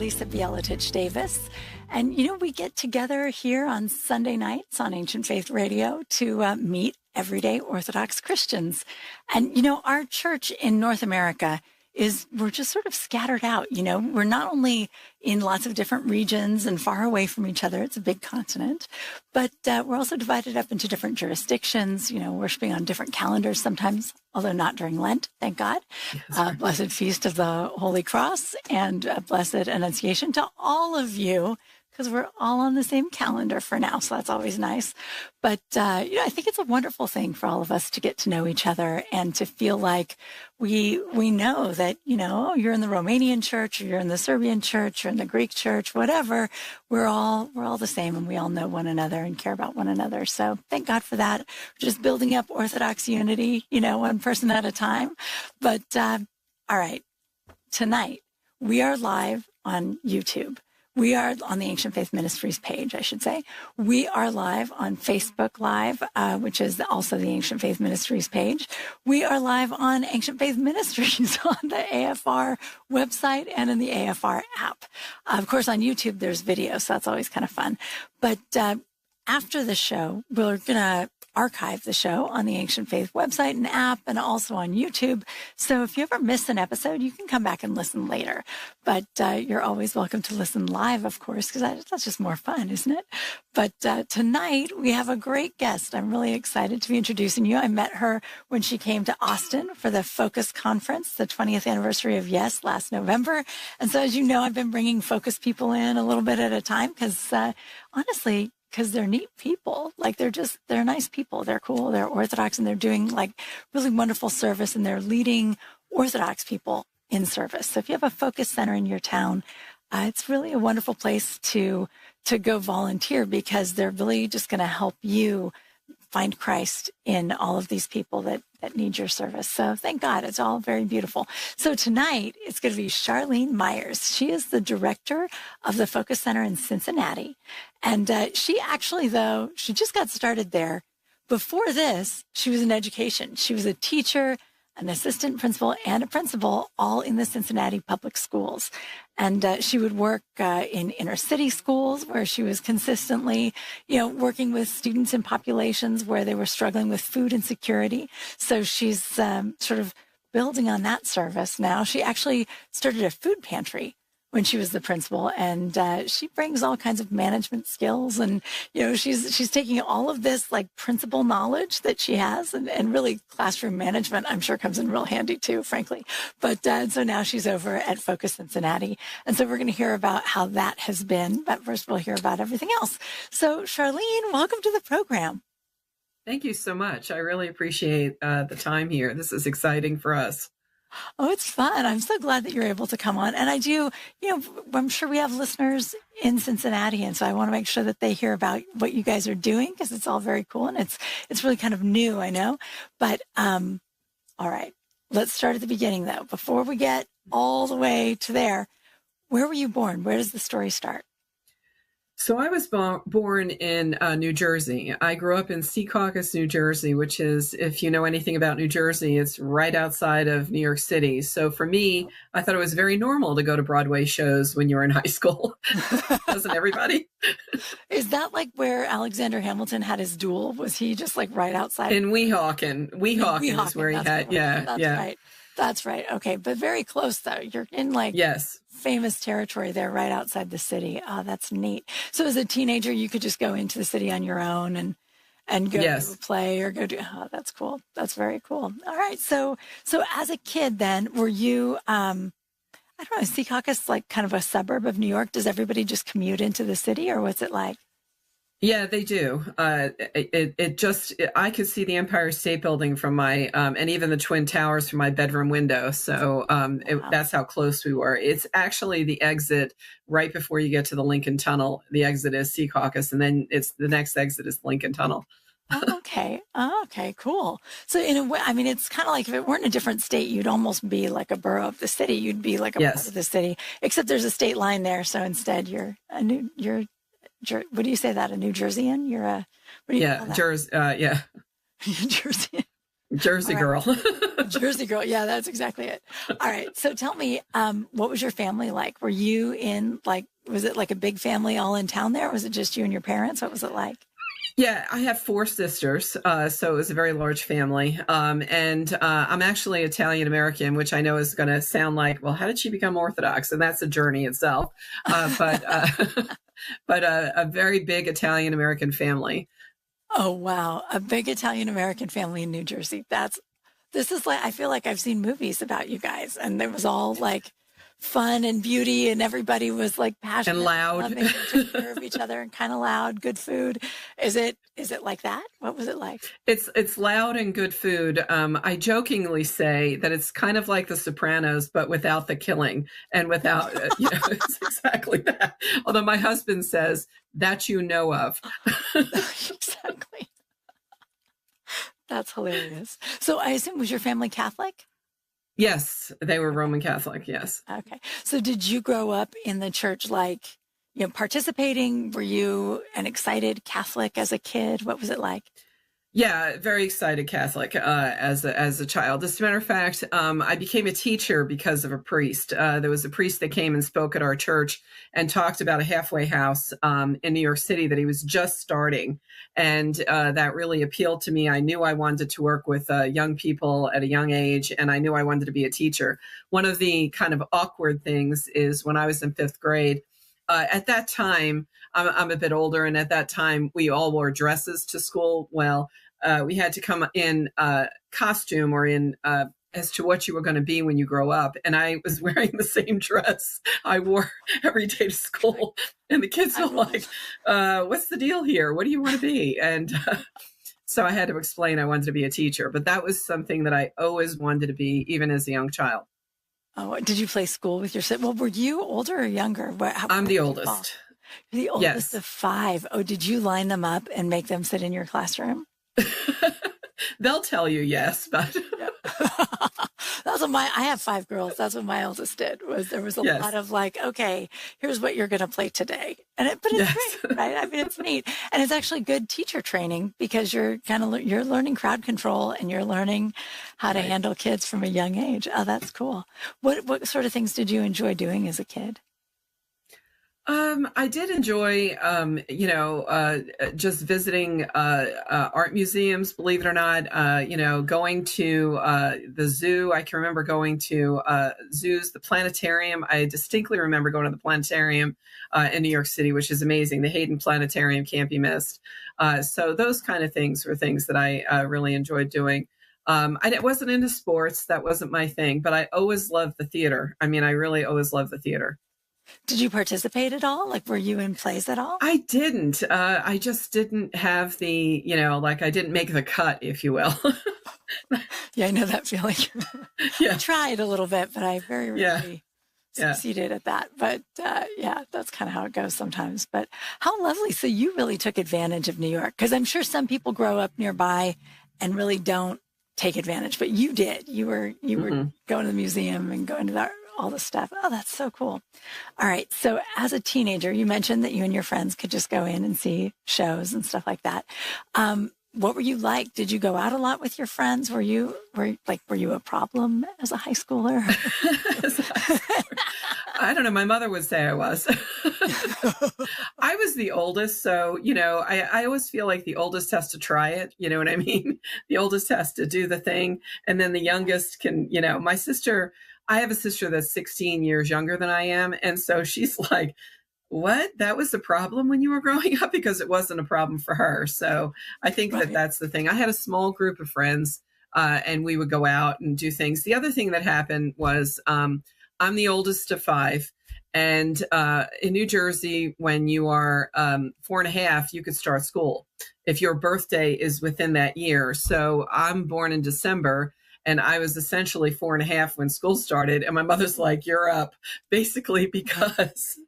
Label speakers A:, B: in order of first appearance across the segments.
A: Lisa Bielatich-Davis. And, we get together here on Sunday nights on Ancient Faith Radio to meet everyday Orthodox Christians. And, our church in North America we're just sort of scattered out. We're not only in lots of different regions and far away from each other. It's a big continent, but we're also divided up into different jurisdictions, worshiping on different calendars sometimes, although not during Lent, thank God. Yes, Blessed Feast of the Holy Cross and Blessed Annunciation to all of you, because we're all on the same calendar for now. So that's always nice. But, I think it's a wonderful thing for all of us to get to know each other and to feel like we know that, you're in the Romanian church or you're in the Serbian church or in the Greek church, whatever. We're all the same and we all know one another and care about one another. So thank God for that. We're just building up Orthodox unity, one person at a time. But, all right, tonight we are live on YouTube. We are on the Ancient Faith Ministries page, I should say. We are live on Facebook Live, which is also the Ancient Faith Ministries page. We are live on Ancient Faith Ministries on the AFR website and in the AFR app. Of course, on YouTube, there's video, so that's always kind of fun. But after the show, we're going to archive the show on the Ancient Faith website and app and also on YouTube. So if you ever miss an episode, you can come back and listen later. But you're always welcome to listen live, of course, because that's just more fun, isn't it? But tonight we have a great guest. I'm really excited to be introducing you. I met her when she came to Austin for the FOCUS conference, the 20th anniversary of Yes, last November. And so as you know, I've been bringing FOCUS people in a little bit at a time because honestly, because they're neat people. Like they're nice people. They're cool. They're Orthodox and they're doing like really wonderful service and they're leading Orthodox people in service. So if you have a FOCUS center in your town, it's really a wonderful place to go volunteer because they're really just going to help you find Christ in all of these people that need your service. So thank God, it's all very beautiful. So tonight, it's going to be Charlene Myers. She is the director of the FOCUS Center in Cincinnati. And she actually, though, she just got started there. Before this, she was in education. She was a teacher, an assistant principal, and a principal, all in the Cincinnati Public Schools. And she would work in inner city schools where she was consistently, working with students in populations where they were struggling with food insecurity. So she's sort of building on that service now. She actually started a food pantry when she was the principal, and she brings all kinds of management skills, and she's taking all of this like principal knowledge that she has, and really classroom management I'm sure comes in real handy too, frankly. But so now she's over at FOCUS Cincinnati, and so we're going to hear about how that has been. But first, we'll hear about everything else. So, Charlene, welcome to the program.
B: Thank you so much. I really appreciate the time here. This is exciting for us.
A: Oh, it's fun. I'm so glad that you're able to come on. And I do, I'm sure we have listeners in Cincinnati. And so I want to make sure that they hear about what you guys are doing because it's all very cool. And it's really kind of new, I know. But all right, let's start at the beginning, though. Before we get all the way to there, where were you born? Where does the story start?
B: So I was born in New Jersey. I grew up in Secaucus, New Jersey, which is, if you know anything about New Jersey, it's right outside of New York City. So for me, I thought it was very normal to go to Broadway shows when you were in high school. Doesn't everybody?
A: Is that like where Alexander Hamilton had his duel? Was he just like right outside?
B: In Weehawken. Weehawken is where he had,
A: cool. That's right. That's right. Okay. But very close, though. You're in like famous territory there right outside the city. Oh, that's neat. So as a teenager, you could just go into the city on your own and go to a play or go to, oh, that's cool. That's very cool. All right. So as a kid then, were you, I don't know, is Secaucus like kind of a suburb of New York? Does everybody just commute into the city or what's it like?
B: Yeah, they do. I could see the Empire State Building from my, and even the Twin Towers from my bedroom window. So that's how close we were. It's actually the exit right before you get to the Lincoln Tunnel. The exit is Secaucus, and then the next exit is Lincoln Tunnel.
A: Okay, cool. So in a way, I mean, it's kind of like if it weren't a different state, you'd almost be like a borough of the city. You'd be like a part of the city, except there's a state line there. So instead, you're what do you say that? A New Jerseyan? You're a, what do you call that?
B: Yeah.
A: Jerseyan.
B: Jersey girl.
A: Jersey girl. Yeah, that's exactly it. All right. So tell me, what was your family like? Were you in was it like a big family all in town there? Or was it just you and your parents? What was it like?
B: Yeah, I have 4 sisters, so it was a very large family. And I'm actually Italian American, which I know is going to sound like, well, how did she become Orthodox? And that's a journey itself. But a very big Italian American family.
A: Oh, wow. A big Italian American family in New Jersey. This is like, I feel like I've seen movies about you guys, and it was all like fun and beauty, and everybody was like passionate
B: and loud,
A: loving, and took care of each other, and kind of loud, good food. Is it like that? What was it like?
B: It's loud and good food. I jokingly say that it's kind of like The Sopranos, but without the killing and without, it's exactly that. Although my husband says that you know of.
A: Exactly. That's hilarious. So I assume, was your family Catholic?
B: Yes, they were Roman Catholic. Yes.
A: Okay. So did you grow up in the church, participating? Were you an excited Catholic as a kid? What was it like?
B: Yeah, very excited Catholic as a child. As a matter of fact, I became a teacher because of a priest. There was a priest that came and spoke at our church and talked about a halfway house in New York City that he was just starting. And that really appealed to me. I knew I wanted to work with young people at a young age, and I knew I wanted to be a teacher. One of the kind of awkward things is when I was in 5th grade, at that time, I'm a bit older, and at that time, we all wore dresses to school. Well, we had to come in costume or in as to what you were going to be when you grow up. And I was wearing the same dress I wore every day to school. And the kids were like, what's the deal here? What do you want to be? And so I had to explain I wanted to be a teacher. But that was something that I always wanted to be, even as a young child.
A: Oh, did you play school with your siblings? Well, were you older or younger?
B: I'm the oldest.
A: You're the oldest of 5. Oh, did you line them up and make them sit in your classroom?
B: They'll tell you yes, but
A: that's what I have 5 girls. That's what my oldest did. There was a lot of okay, here's what you're going to play today. But it's great, right? I mean, it's neat. And it's actually good teacher training because you're you're learning crowd control and you're learning how to handle kids from a young age. Oh, that's cool. What sort of things did you enjoy doing as a kid?
B: I did enjoy, just visiting art museums, believe it or not, going to the zoo. I can remember going to zoos, the planetarium. I distinctly remember going to the planetarium in New York City, which is amazing. The Hayden Planetarium can't be missed. So those kind of things were things that I really enjoyed doing. I wasn't into sports. That wasn't my thing, but I always loved the theater. I mean, I really always loved the theater.
A: Did you participate at all? Were you in plays at all?
B: I didn't. I just didn't have the, I didn't make the cut, if you will.
A: Yeah, I know that feeling.
B: Yeah.
A: I tried a little bit, but I very rarely succeeded at that. But that's kind of how it goes sometimes. But how lovely. So you really took advantage of New York, because I'm sure some people grow up nearby and really don't take advantage, but you did. You were going to the museum and going to all the stuff. Oh, that's so cool. All right. So as a teenager, you mentioned that you and your friends could just go in and see shows and stuff like that. What were you like? Did you go out a lot with your friends? Were you a problem as a high schooler?
B: I don't know. My mother would say I was. I was the oldest. So, I always feel like the oldest has to try it. You know what I mean? The oldest has to do the thing. And then the youngest can, my sister, I have a sister that's 16 years younger than I am. And so she's like, what? That was the problem when you were growing up? Because it wasn't a problem for her. So I think that's the thing. I had a small group of friends and we would go out and do things. The other thing that happened was I'm the oldest of 5. And in New Jersey, when you are 4.5, you could start school if your birthday is within that year. So I'm born in December. And I was essentially 4.5 when school started. And my mother's like, you're up, basically because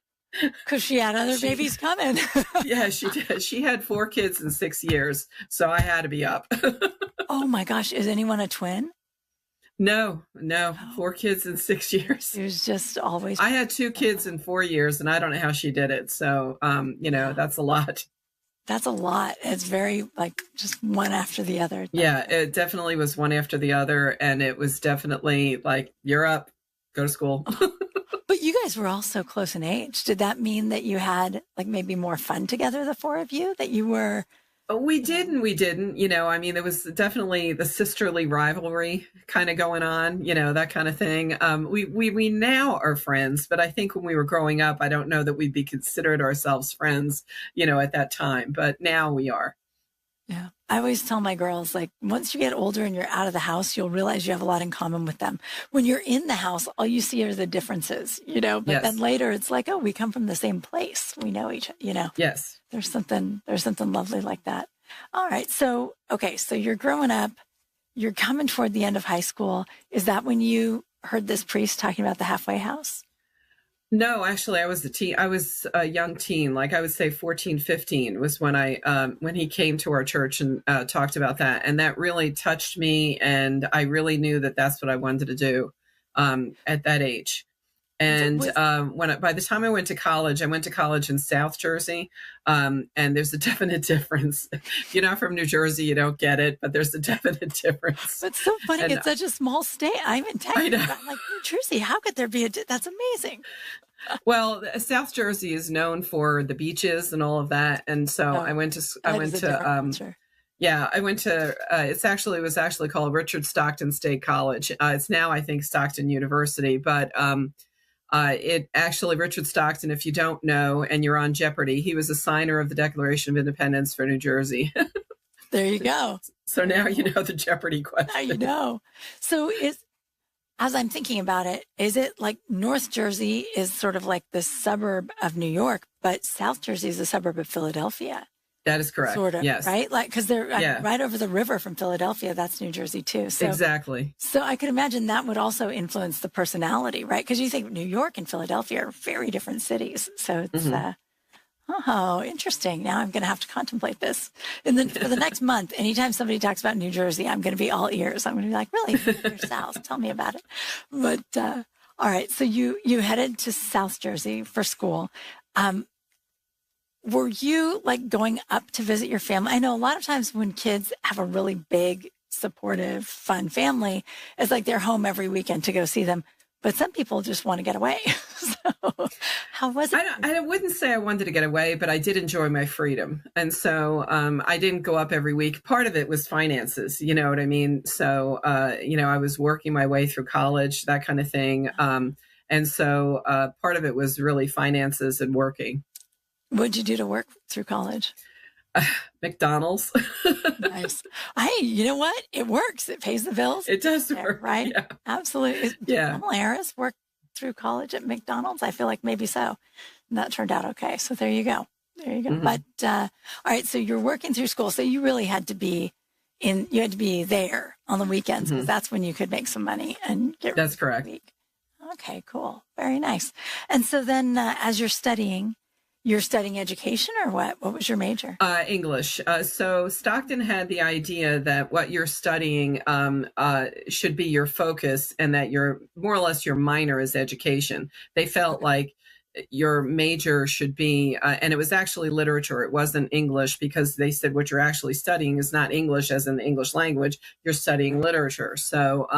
A: she had other babies coming.
B: Yeah, she did. She had 4 kids in 6 years. So I had to be up.
A: Oh, my gosh. Is anyone a twin?
B: No. 4 kids in 6 years.
A: It was just always.
B: I had 2 kids in 4 years, and I don't know how she did it. So, that's a lot.
A: That's a lot. It's very like just one after the other.
B: Yeah, it definitely was one after the other. And it was definitely like, you're up, go to school.
A: But you guys were all so close in age. Did that mean that you had like maybe more fun together, the four of you, that you were?
B: We did and we didn't, I mean, there was definitely the sisterly rivalry kind of going on, that kind of thing. We now are friends, but I think when we were growing up, I don't know that we'd be considered ourselves friends, at that time, but now we are.
A: Yeah. I always tell my girls, like, once you get older and you're out of the house, you'll realize you have a lot in common with them. When you're in the house, all you see are the differences, but
B: yes.
A: Then later it's like, oh, we come from the same place. We know each other,
B: Yes.
A: There's something lovely like that. All right. So, okay. So you're growing up, you're coming toward the end of high school. Is that when you heard this priest talking about the halfway house?
B: No, actually, I was a young teen, like I would say 14, 15 was when when he came to our church and talked about that. And that really touched me. And I really knew that that's what I wanted to do at that age. And by the time I went to college in South Jersey. And there's a definite difference. If you're not from New Jersey, you don't get it, but there's a definite difference.
A: It's so funny. It's such a small state. I'm in Texas. I'm like, New Jersey, how could there be that's amazing.
B: Well, South Jersey is known for the beaches and all of that. And so I went to, it was actually called Richard Stockton State College. It's now, I think, Stockton University, but Richard Stockton, if you don't know, and you're on Jeopardy, he was a signer of the Declaration of Independence for New Jersey.
A: There you go.
B: So now you know the Jeopardy question.
A: Now you know. So as I'm thinking about it, is it like North Jersey is sort of like the suburb of New York, but South Jersey is a suburb of Philadelphia?
B: That is correct.
A: Sort of,
B: yes.
A: Right? Like, because they're right over the river from Philadelphia. That's New Jersey too. So,
B: exactly.
A: So I could imagine that would also influence the personality, right? Because you think New York and Philadelphia are very different cities. So it's, oh, interesting. Now I'm going to have to contemplate this. And then for the next month, anytime somebody talks about New Jersey, I'm going to be all ears. I'm going to be like, really? You're South. Tell me about it. But all right. So you headed to South Jersey for school. Were you like going up to visit your family? I know a lot of times when kids have a really big, supportive, fun family, it's like they're home every weekend to go see them. But some people just want to get away. So how was it?
B: I wouldn't say I wanted to get away, but I did enjoy my freedom. And so I didn't go up every week. Part of it was finances, you know what I mean? So, I was working my way through college, that kind of thing. And so part of it was really finances and working.
A: What'd you do to work through college?
B: McDonald's.
A: Nice. Hey, you know what? It works. It pays the bills.
B: It does work.
A: Right?
B: Yeah.
A: Absolutely. Did Kamala Harris work through college at McDonald's? I feel like maybe so. And that turned out okay. So there you go. There you go. Mm-hmm. But all right. So you're working through school. So you really had to be there on the weekends because that's when you could make some money and get
B: That's correct.
A: Week. Okay, cool. Very nice. And so then as you're studying education or what? What was your major?
B: English. So Stockton had the idea that what you're studying should be your focus and that your more or less your minor is education. They felt like your major should be, and it was actually literature. It wasn't English because they said what you're actually studying is not English as in the English language. You're studying literature. So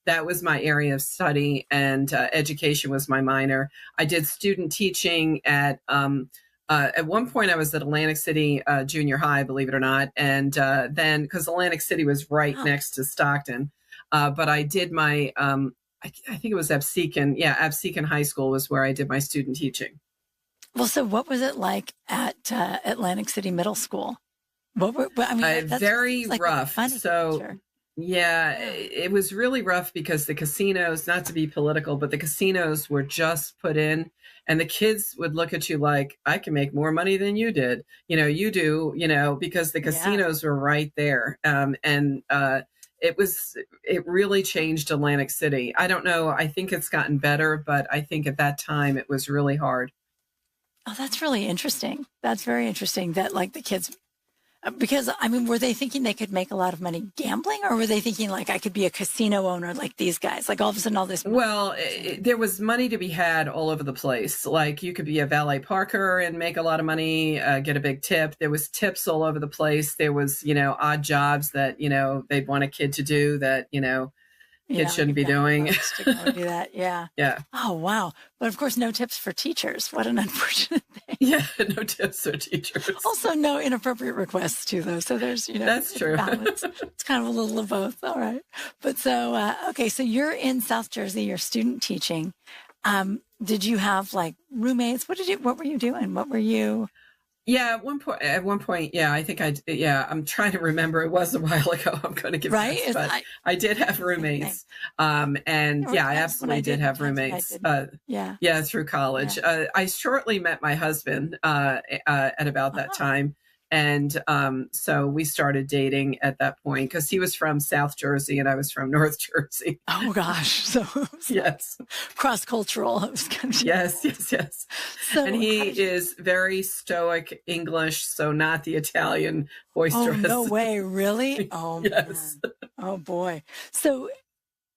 B: that was my area of study, and education was my minor. I did student teaching at one point I was at Atlantic City Junior High, believe it or not. And then, because Atlantic City was right next to Stockton, but I did my, I think it was Absecon. Yeah, Absecon High School was where I did my student teaching.
A: Well, so what was it like at Atlantic City Middle School?
B: Very like rough. So.
A: Picture.
B: Yeah, it was really rough because the casinos, not to be political, but the casinos were just put in and the kids would look at you like, I can make more money than you did. You do, because the casinos were right there. It really changed Atlantic City. I don't know. I think it's gotten better, but I think at that time it was really hard.
A: Oh, that's really interesting. That's very interesting that like the kids. Because, I mean, were they thinking they could make a lot of money gambling, or were they thinking like I could be a casino owner like these guys? Like all of a sudden all this money.
B: Well, there was money to be had all over the place. Like you could be a valet parker and make a lot of money, get a big tip. There was tips all over the place. There was, odd jobs that, they'd want a kid to do that, kids shouldn't be doing.
A: To go do that. Yeah.
B: Yeah.
A: Oh, wow. But of course, no tips for teachers. What an unfortunate thing.
B: Yeah. No tips for teachers.
A: Also, no inappropriate requests too, though. So there's,
B: that's true.
A: Balance. It's kind of a little of both. All right. But so, okay. So you're in South Jersey, you're student teaching. Did you have like roommates? What were you doing? What were you?
B: Yeah, at one point, yeah, I think I'm trying to remember. It was a while ago. I'm going to give
A: right.
B: This, but I did have roommates. And I absolutely did have roommates. Through college.
A: Yeah.
B: I shortly met my husband at about that time. And so we started dating at that point because he was from South Jersey and I was from North Jersey.
A: Oh, gosh. So
B: yes.
A: Cross-cultural.
B: Yes. So and he is very stoic English, so not the Italian boisterous.
A: Oh, no way. Really? Oh,
B: yes.
A: Man. Oh, boy. So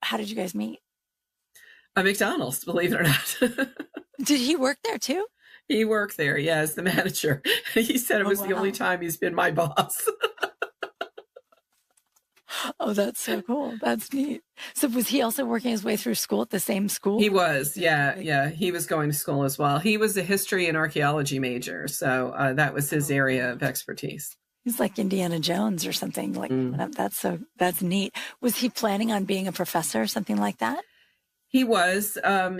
A: how did you guys meet?
B: At McDonald's, believe it or not.
A: Did he work there too?
B: He worked there, as the manager. He said it was the only time he's been my boss.
A: Oh, that's so cool. That's neat. So was he also working his way through school at the same school?
B: He was, yeah. He was going to school as well. He was a history and archaeology major. So that was his area of expertise.
A: He's like Indiana Jones or something like that's neat. Was he planning on being a professor or something like that?
B: He was.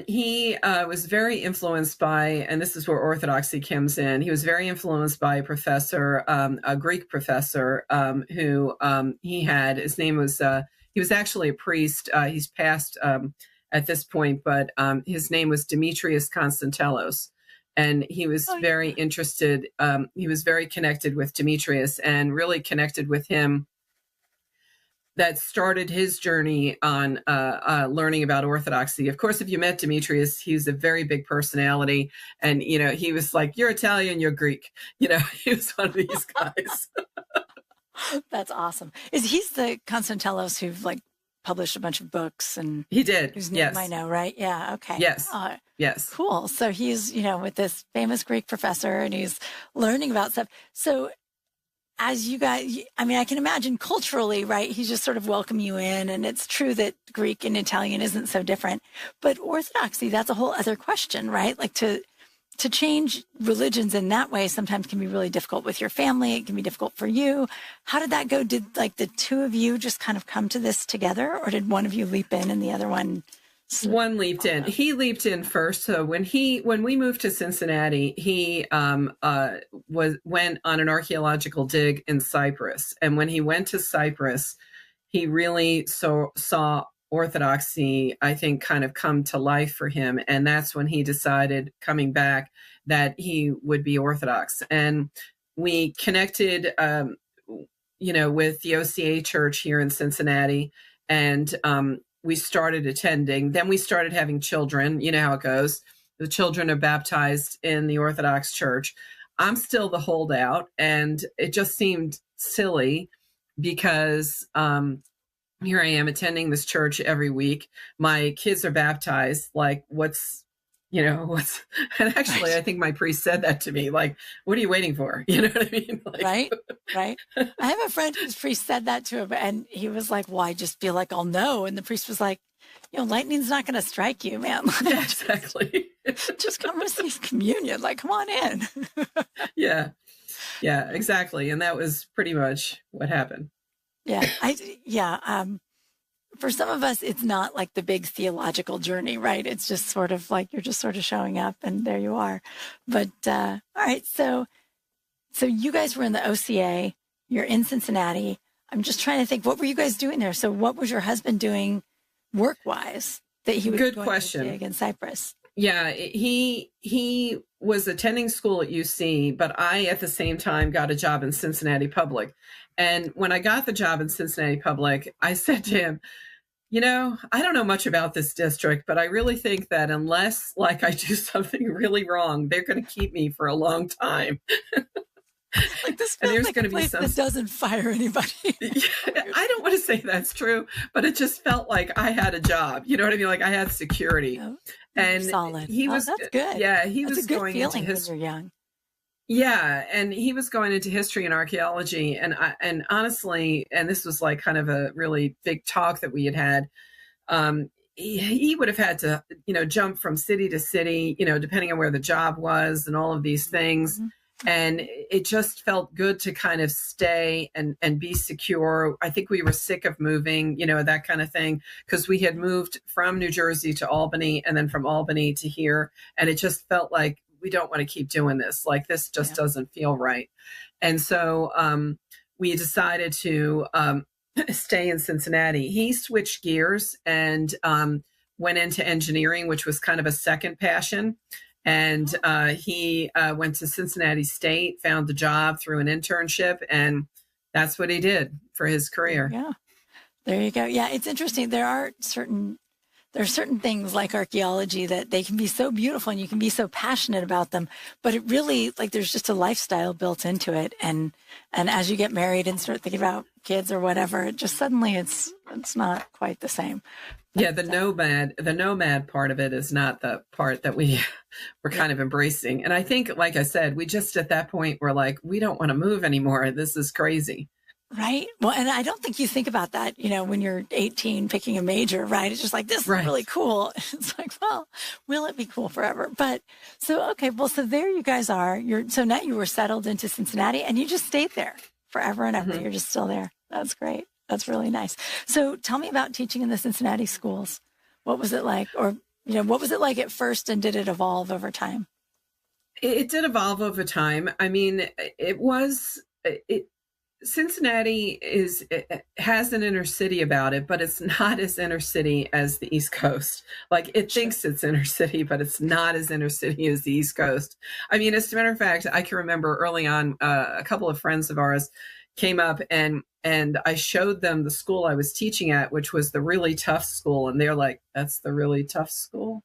B: He was very influenced by, and this is where orthodoxy comes in. He was very influenced by a professor, a Greek professor, who he had. His name was. He was actually a priest. He's passed at this point, but his name was Demetrius Konstantelos, and he was very interested. He was very connected with Demetrius, and really connected with him. That started his journey on learning about orthodoxy. Of course, if you met Demetrius, he's a very big personality. And, he was like, you're Italian, you're Greek. He was one of these guys.
A: That's awesome. He's the Konstantelos who published a bunch of books and
B: he did.
A: Whose name I know, right? Yeah. Okay.
B: Yes. Yes.
A: Cool. So he's, with this famous Greek professor and he's learning about stuff. So as you guys, I can imagine culturally, right? He's just sort of welcome you in. And it's true that Greek and Italian isn't so different. But Orthodoxy, that's a whole other question, right? Like to change religions in that way sometimes can be really difficult with your family. It can be difficult for you. How did that go? Did the two of you just kind of come to this together? Or did one of you leap in and the other one?
B: One leaped in. He leaped in first. So when we moved to Cincinnati, he went on an archaeological dig in Cyprus. And when he went to Cyprus, he really saw orthodoxy, I think, kind of come to life for him. And that's when he decided, coming back, that he would be Orthodox. And we connected, with the OCA Church here in Cincinnati, and we started attending. Then we started having children. You know how it goes. The children are baptized in the Orthodox Church. I'm still the holdout, and it just seemed silly because here I am attending this church every week. My kids are baptized. Like, and actually, I think my priest said that to me, like, what are you waiting for? You know what I mean?
A: Right. I have a friend whose priest said that to him, and he was like, well, I just feel like I'll know. And the priest was like, lightning's not going to strike you, man.
B: Yeah, exactly.
A: Just come receive communion. Like, come on in.
B: Yeah, exactly. And that was pretty much what happened.
A: Yeah. For some of us, it's not like the big theological journey, right? It's just sort of like you're just sort of showing up and there you are. But all right, so you guys were in the OCA. You're in Cincinnati. I'm just trying to think, what were you guys doing there? So what was your husband doing work-wise that he was
B: Good
A: going
B: question.
A: to dig in Cyprus?
B: Yeah, he was attending school at UC, but I, at the same time, got a job in Cincinnati Public. And when I got the job in Cincinnati Public, I said to him, I don't know much about this district, but I really think that unless I do something really wrong, they're going to keep me for a long time.
A: Like this
B: And
A: feels
B: there's
A: like
B: going
A: a
B: to be
A: place
B: some.
A: that doesn't fire anybody.
B: I don't want to say that's true, but it just felt like I had a job. You know what I mean? Like I had security.
A: Yeah,
B: And
A: solid.
B: he
A: Oh,
B: was,
A: that's good.
B: yeah, he
A: That's a
B: was
A: good
B: going into
A: feeling when
B: his,
A: you're young.
B: yeah, and he was going into history and archaeology. And honestly, and this was like kind of a really big talk that we had. He would have had to, jump from city to city, depending on where the job was and all of these things.
A: Mm-hmm.
B: And it just felt good to kind of stay and be secure. I think we were sick of moving, that kind of thing, because we had moved from New Jersey to Albany and then from Albany to here. And it just felt like we don't want to keep doing this. Like this just doesn't feel right. And so we decided to stay in Cincinnati. He switched gears and went into engineering, which was kind of a second passion. And he went to Cincinnati State, found a job through an internship, and that's what he did for his career.
A: Yeah, there you go. Yeah, it's interesting. There are certain things like archaeology that they can be so beautiful and you can be so passionate about them, but it really, like, there's just a lifestyle built into it. And as you get married and start thinking about kids or whatever, it just suddenly it's not quite the same. But,
B: yeah, the nomad part of it is not the part that we're kind of embracing. And I think, like I said, we just at that point were like, we don't want to move anymore. This is crazy.
A: Right. Well, and I don't think you think about that, when you're 18 picking a major, right? It's just like, this is really cool. It's like, well, will it be cool forever? But so, okay, well, so there you guys are. So now you were settled into Cincinnati and you just stayed there forever and ever. Mm-hmm. You're just still there. That's great. That's really nice. So tell me about teaching in the Cincinnati schools. What was it like? Or, what was it like at first and did it evolve over time?
B: It did evolve over time. I mean, Cincinnati has an inner city about it, but it's not as inner city as the East Coast. Like it thinks it's inner city, but it's not as inner city as the East Coast. I mean, as a matter of fact, I can remember early on, a couple of friends of ours came up and I showed them the school I was teaching at, which was the really tough school. And they're like, that's the really tough school.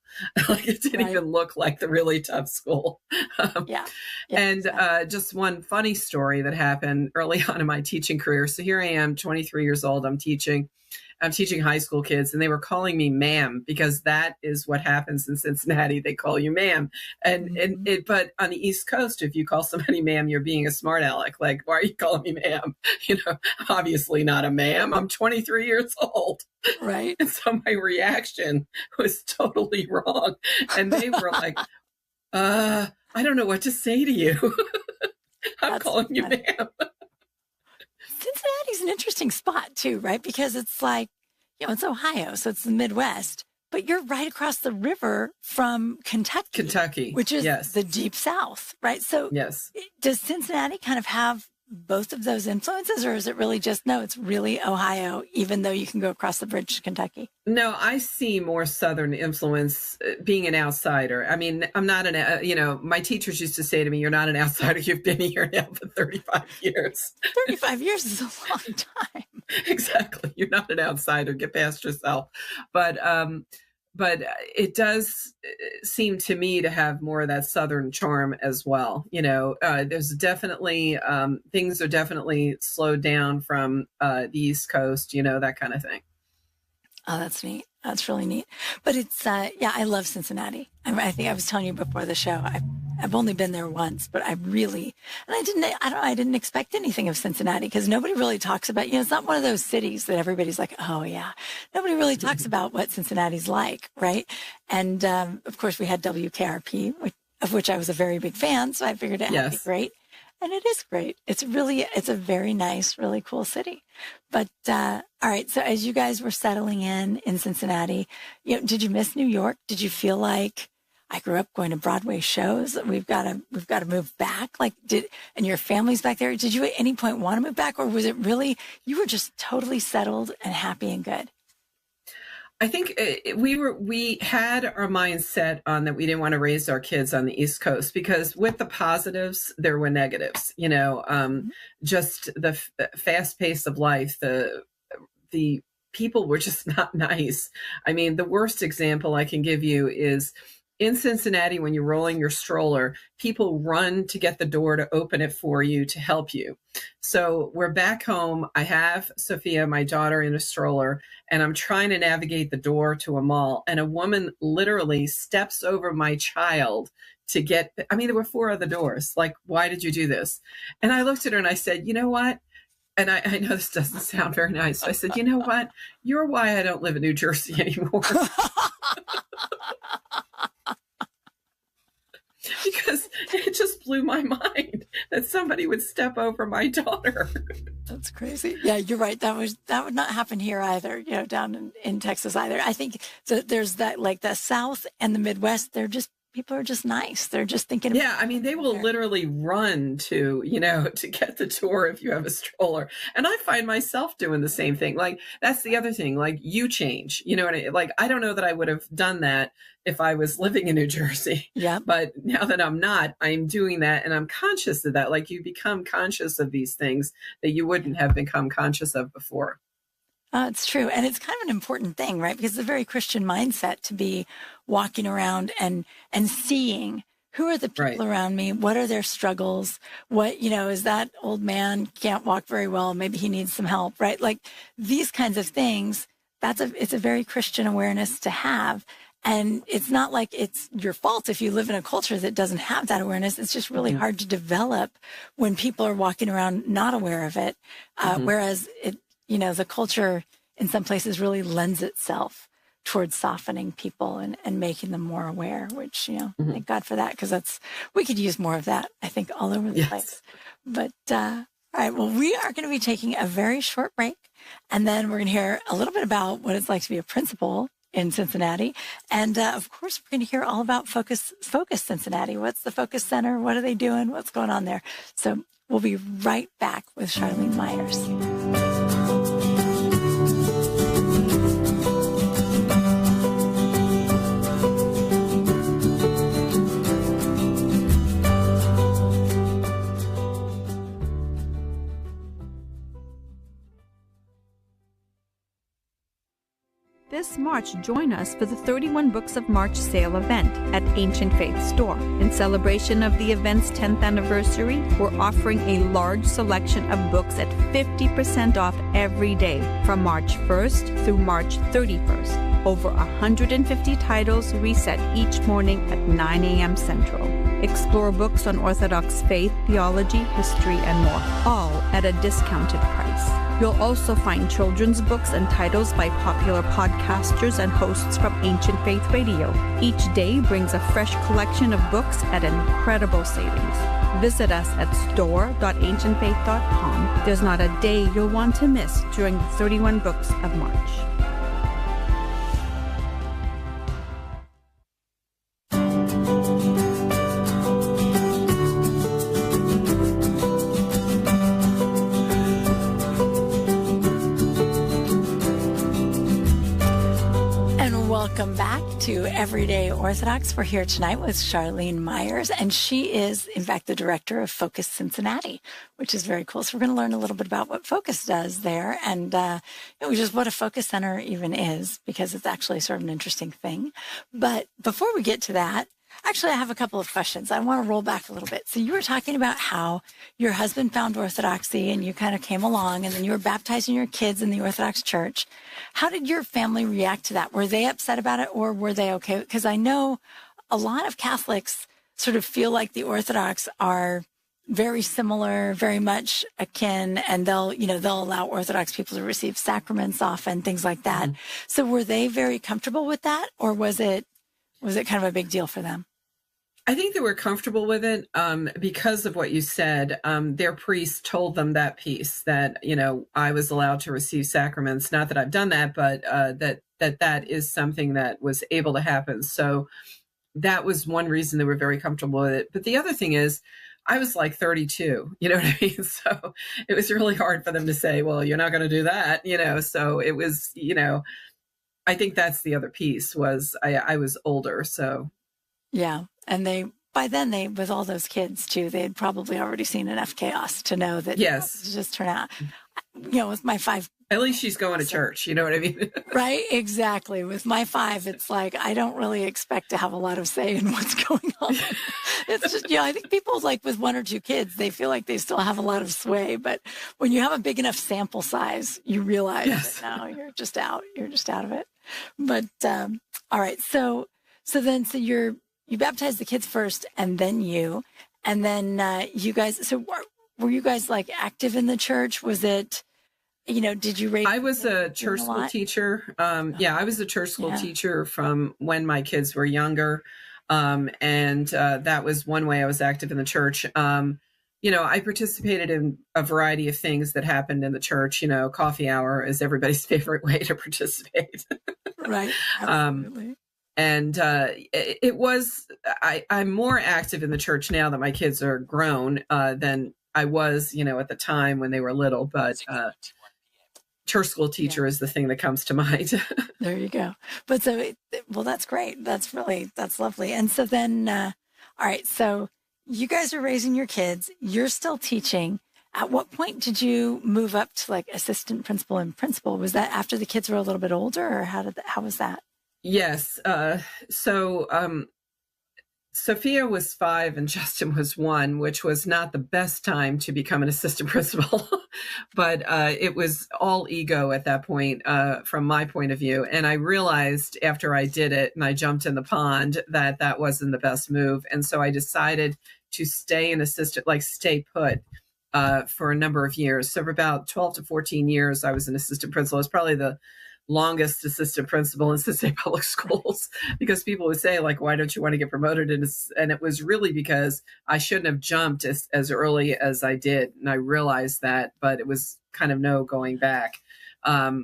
B: Like it didn't even look like the really tough school. Just one funny story that happened early on in my teaching career. So here I am, 23 years old. I'm teaching high school kids and they were calling me ma'am because that is what happens in Cincinnati. They call you ma'am. But on the East Coast, if you call somebody ma'am, you're being a smart aleck. Like, why are you calling me ma'am? Obviously not a ma'am. I'm 23 years old.
A: Right.
B: And so my reaction was totally wrong. And they were like, I don't know what to say to you. I'm calling you ma'am.
A: Cincinnati's an interesting spot too, right? Because it's like, it's Ohio, so it's the Midwest, but you're right across the river from Kentucky, which is the deep South, right? So does Cincinnati kind of have both of those influences, or is it really just, no, it's really Ohio, even though you can go across the bridge to Kentucky?
B: No, I see more Southern influence being an outsider. I mean, I'm not my teachers used to say to me, you're not an outsider. You've been here now for 35 years.
A: 35 years is a long time.
B: Exactly. You're not an outsider. Get past yourself. But it does seem to me to have more of that Southern charm as well. There's definitely, things are definitely slowed down from the East Coast, that kind of thing.
A: Oh, that's neat. That's really neat. But it's, I love Cincinnati. I think I was telling you before the show, I've only been there once, but I didn't expect anything of Cincinnati because nobody really talks about, it's not one of those cities that everybody's like, oh yeah, nobody really talks about what Cincinnati's like. Right. And, of course we had WKRP, of which I was a very big fan. So I figured it had to be great. And it is great. It's a very nice, really cool city. But, all right. So as you guys were settling in Cincinnati, did you miss New York? Did you feel like I grew up going to Broadway shows? We've got to move back. And your family's back there. Did you at any point want to move back, or was it really, you were just totally settled and happy and good?
B: I think we had our mindset on that we didn't want to raise our kids on the East Coast because with the positives, there were negatives, just the fast pace of life, the people were just not nice. I mean, the worst example I can give you is in Cincinnati, when you're rolling your stroller, people run to get the door to open it for you to help you. So we're back home. I have Sophia, my daughter, in a stroller, and I'm trying to navigate the door to a mall. And a woman literally steps over my child to get, I mean, there were 4 other doors. Like, why did you do this? And I looked at her and I said, you know what? And I know this doesn't sound very nice. So I said, you know what? You're why I don't live in New Jersey anymore. Because it just blew my mind that somebody would step over my daughter.
A: That's crazy. Yeah, you're right. That would not happen here either, down in Texas either. I think there's that, like the South and the Midwest, people are just nice. They're just thinking.
B: Yeah, I mean, they will literally run to get the door if you have a stroller. And I find myself doing the same thing. Like, that's the other thing. Like, you change. I don't know that I would have done that if I was living in New Jersey.
A: Yeah.
B: But now that I'm not, I'm doing that, and I'm conscious of that. Like, you become conscious of these things that you wouldn't have become conscious of before.
A: It's true. And it's kind of an important thing, right? Because it's a very Christian mindset to be walking around and seeing who are the people around me, what are their struggles, what, is that old man can't walk very well, maybe he needs some help, right? Like these kinds of things, it's a very Christian awareness to have. And it's not like it's your fault if you live in a culture that doesn't have that awareness. It's just really hard to develop when people are walking around not aware of it. Whereas the culture in some places really lends itself towards softening people and making them more aware, which, thank God for that, because we could use more of that, I think, all over the place. But, all right, well, we are going to be taking a very short break, and then we're going to hear a little bit about what it's like to be a principal in Cincinnati. And, of course, we're going to hear all about FOCUS Cincinnati. What's the FOCUS Center? What are they doing? What's going on there? So we'll be right back with Charlene Myers.
C: This March, join us for the 31 Books of March sale event at Ancient Faith Store. In celebration of the event's 10th anniversary, we're offering a large selection of books at 50% off every day from March 1st through March 31st. Over 150 titles reset each morning at 9 a.m. Central. Explore books on Orthodox faith, theology, history, and more, all at a discounted price. You'll also find children's books and titles by popular podcasters and hosts from Ancient Faith Radio. Each day brings a fresh collection of books at incredible savings. Visit us at store.ancientfaith.com. There's not a day you'll want to miss during the 31 Books of March.
A: Welcome back to Everyday Orthodox. We're here tonight with Charlene Myers, and she is, in fact, the director of FOCUS Cincinnati, which is very cool. So we're going to learn a little bit about what FOCUS does there and just what a FOCUS Center even is, because it's actually sort of an interesting thing. But before we get to that, actually, I have a couple of questions. I want to roll back a little bit. So you were talking about how your husband found Orthodoxy and you kind of came along, and then you were baptizing your kids in the Orthodox Church. How did your family react to that? Were they upset about it, or were they okay? Because I know a lot of Catholics sort of feel like the Orthodox are very similar, very much akin, and they'll allow Orthodox people to receive sacraments often, things like that. Mm-hmm. So were they very comfortable with that, or was it kind of a big deal for them?
B: I think they were comfortable with it because of what you said. Their priest told them that piece that, I was allowed to receive sacraments. Not that I've done that, but that is something that was able to happen. So that was one reason they were very comfortable with it. But the other thing is, I was like 32, you know what I mean? So it was really hard for them to say, well, you're not going to do that, So it was, I think that's the other piece was I was older, so. Yeah.
A: And by then with all those kids too, they had probably already seen enough chaos to know that
B: yes,
A: just turn out, with my 5
B: At least she's going to church. You know what I mean?
A: Right. Exactly. With my 5, it's like, I don't really expect to have a lot of say in what's going on. It's just, I think people like with 1 or 2 kids, they feel like they still have a lot of sway. But when you have a big enough sample size, you realize that now you're just out of it. But, all right. So you baptized the kids first and then you guys, so were you guys like active in the church? Was it, did you raise?
B: I was a church school teacher. I was a church school teacher from when my kids were younger. And that was one way I was active in the church. I participated in a variety of things that happened in the church. Coffee hour is everybody's favorite way to participate.
A: Right. Absolutely.
B: I'm more active in the church now that my kids are grown than I was, at the time when they were little. But church school teacher is the thing that comes to mind.
A: There you go. But that's great. That's lovely. And so then, all right, so you guys are raising your kids. You're still teaching. At what point did you move up to like assistant principal and principal? Was that after the kids were a little bit older, or how was that?
B: Yes. Sophia was 5 and Justin was 1, which was not the best time to become an assistant principal, but it was all ego at that point from my point of view. And I realized after I did it and I jumped in the pond that wasn't the best move. And so I decided to stay stay put for a number of years. So for about 12 to 14 years, I was an assistant principal. It's probably the longest assistant principal in Cincinnati Public Schools, because people would say, like, why don't you want to get promoted? And it was really because I shouldn't have jumped as early as I did. And I realized that, but it was kind of no going back. I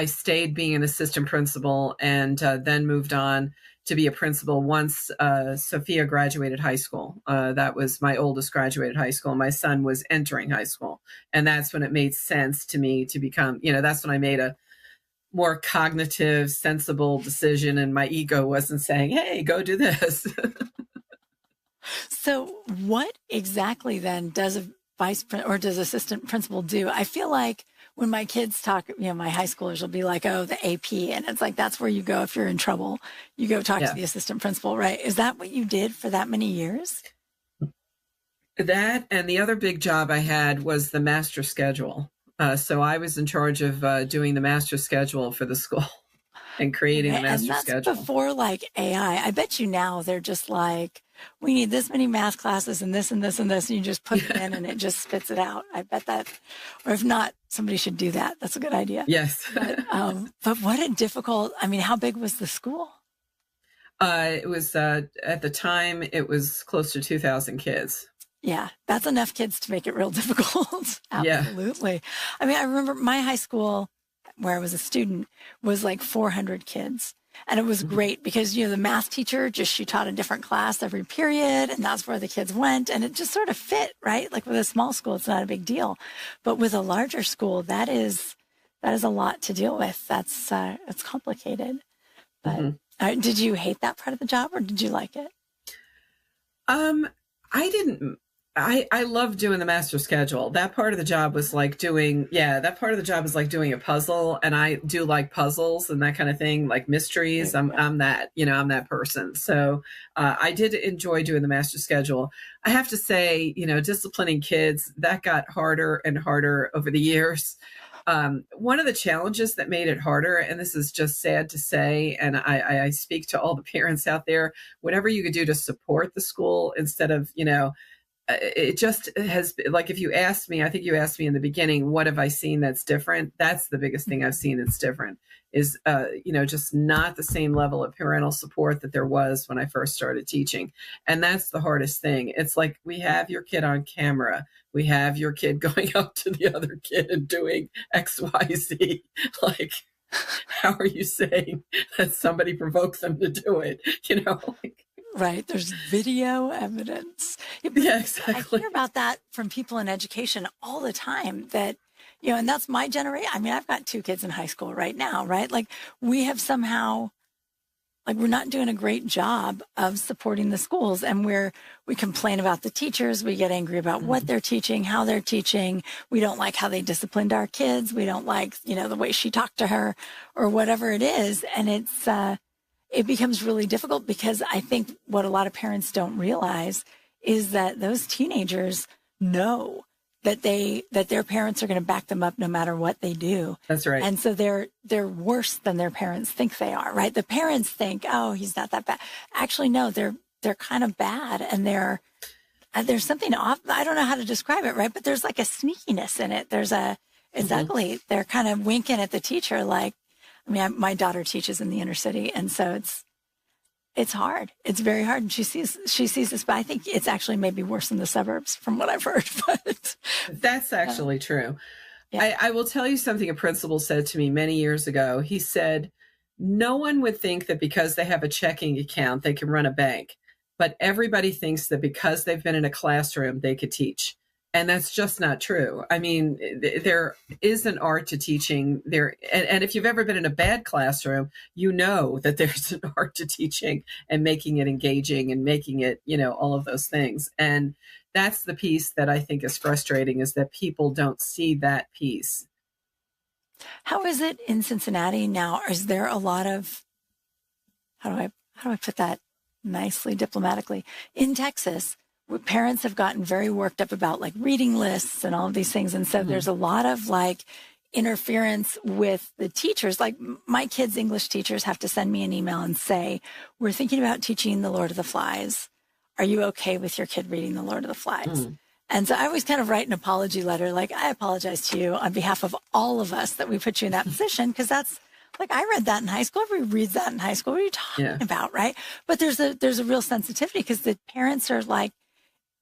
B: stayed being an assistant principal and then moved on to be a principal once Sophia graduated high school. That was my oldest graduated high school. My son was entering high school. And that's when it made sense to me to become, that's when I made a more cognitive, sensible decision. And my ego wasn't saying, hey, go do this.
A: So what exactly then does a assistant principal do? I feel like when my kids talk, my high schoolers will be like, oh, the AP. And it's like, that's where you go if you're in trouble. You go talk to the assistant principal, right? Is that what you did for that many years?
B: That, and the other big job I had was the master schedule. So I was in charge of doing the master schedule for the school and creating the master schedule.
A: And that's before like AI. I bet you now they're just like, we need this many math classes and this and this and this. And you just put it in and it just spits it out. I bet that, or if not, somebody should do that. That's a good idea.
B: Yes.
A: But what a difficult, how big was the school?
B: It was, at the time, it was close to 2,000 kids.
A: Yeah, that's enough kids to make it real difficult. Absolutely. Yeah. I remember my high school where I was a student was like 400 kids. And it was great because, the math teacher she taught a different class every period, and that's where the kids went. And it just sort of fit, right? Like with a small school, it's not a big deal. But with a larger school, that is a lot to deal with. It's complicated. But did you hate that part of the job, or did you like it?
B: I didn't. I loved doing the master schedule. That part of the job was like doing a puzzle. And I do like puzzles and that kind of thing, like mysteries. I'm that, I'm that person. So I did enjoy doing the master schedule. I have to say, disciplining kids, that got harder and harder over the years. One of the challenges that made it harder, and this is just sad to say, and I speak to all the parents out there, whatever you could do to support the school instead of, it just has, like, if you asked me, I think you asked me in the beginning, what have I seen that's different? That's the biggest thing I've seen that's different is, just not the same level of parental support that there was when I first started teaching. And that's the hardest thing. It's like, we have your kid on camera. We have your kid going up to the other kid and doing X, Y, Z. Like, how are you saying that somebody provoked them to do it?
A: Right. There's video evidence.
B: Yeah, exactly.
A: I hear about that from people in education all the time that, and that's my generation. I've got 2 kids in high school right now, right? Like we have somehow we're not doing a great job of supporting the schools, and we complain about the teachers. We get angry about what they're teaching, how they're teaching. We don't like how they disciplined our kids. We don't like, the way she talked to her or whatever it is. And it becomes really difficult, because I think what a lot of parents don't realize is that those teenagers know that their parents are going to back them up no matter what they do.
B: That's right.
A: And so they're worse than their parents think they are, right? The parents think, oh, he's not that bad. Actually, no, they're kind of bad, and there's something off. I don't know how to describe it, right? But there's like a sneakiness in it. It's ugly. They're kind of winking at the teacher, like, my daughter teaches in the inner city, and so it's hard. It's very hard. And she sees this, but I think it's actually maybe worse in the suburbs from what I've heard. But
B: that's actually true.
A: Yeah.
B: I will tell you something a principal said to me many years ago. He said, no one would think that because they have a checking account, they can run a bank, but everybody thinks that because they've been in a classroom, they could teach. And that's just not true. There is an art to teaching there. And if you've ever been in a bad classroom, you know that there's an art to teaching and making it engaging and making it, all of those things. And that's the piece that I think is frustrating, is that people don't see that piece.
A: How is it in Cincinnati now? Is there a lot of, how do I put that nicely diplomatically? In Texas, parents have gotten very worked up about reading lists and all of these things. And so there's a lot of interference with the teachers. My kids' English teachers have to send me an email and say, we're thinking about teaching The Lord of the Flies. Are you okay with your kid reading The Lord of the Flies? And so I always kind of write an apology letter. I apologize to you on behalf of all of us that we put you in that position. Cause that's I read that in high school. Everybody reads that in high school. What are you talking about? Right. But there's a real sensitivity, because the parents are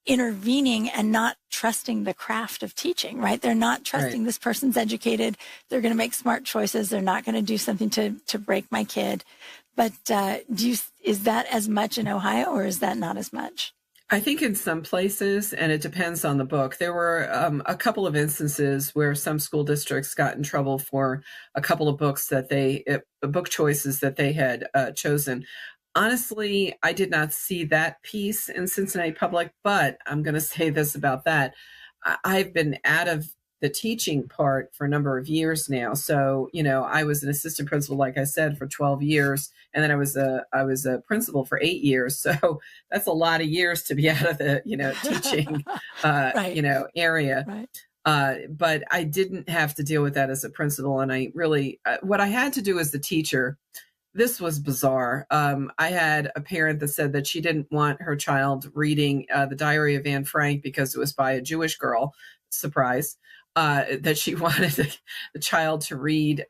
A: intervening and not trusting the craft of teaching, right? They're not trusting this person's educated. They're going to make smart choices. They're not going to do something to break my kid. But is that as much in Ohio, or is that not as much?
B: I think in some places, and it depends on the book, there were a couple of instances where some school districts got in trouble for a couple of books book choices that they had chosen. Honestly, I did not see that piece in Cincinnati Public, but I'm going to say this about that. I've been out of the teaching part for a number of years now. So, I was an assistant principal, like I said, for 12 years. And then I was a principal for 8 years. So that's a lot of years to be out of the, teaching, area.
A: Right.
B: But I didn't have to deal with that as a principal. And I really, what I had to do as the teacher, this was bizarre. I had a parent that said that she didn't want her child reading the Diary of Anne Frank because it was by a Jewish girl. Surprise. That she wanted the child to read.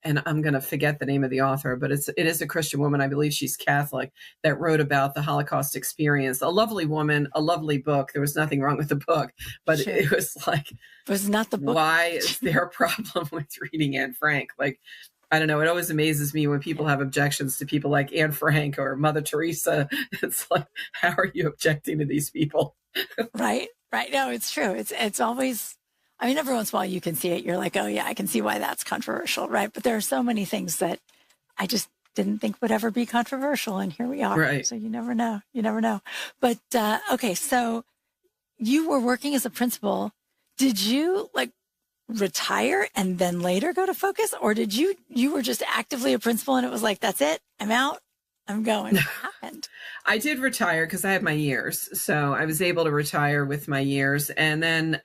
B: And I'm going to forget the name of the author, but it is a Christian woman. I believe she's Catholic, that wrote about the Holocaust experience. A lovely woman, a lovely book. There was nothing wrong with the book, but
A: Sure.
B: it was
A: It was not the book.
B: Why is there a problem with reading Anne Frank? I don't know. It always amazes me when people have objections to people like Anne Frank or Mother Teresa. It's how are you objecting to these people?
A: Right. No, it's true. It's always, every once in a while you can see it. You're like, oh yeah, I can see why that's controversial. Right. But there are so many things that I just didn't think would ever be controversial. And here we are.
B: Right.
A: So you never know. But, okay. So you were working as a principal. Did you retire and then later go to Focus, or did you were just actively a principal and it was that's it, I'm out, I'm going? What happened?
B: I did retire because I had my years. So I was able to retire with my years. And then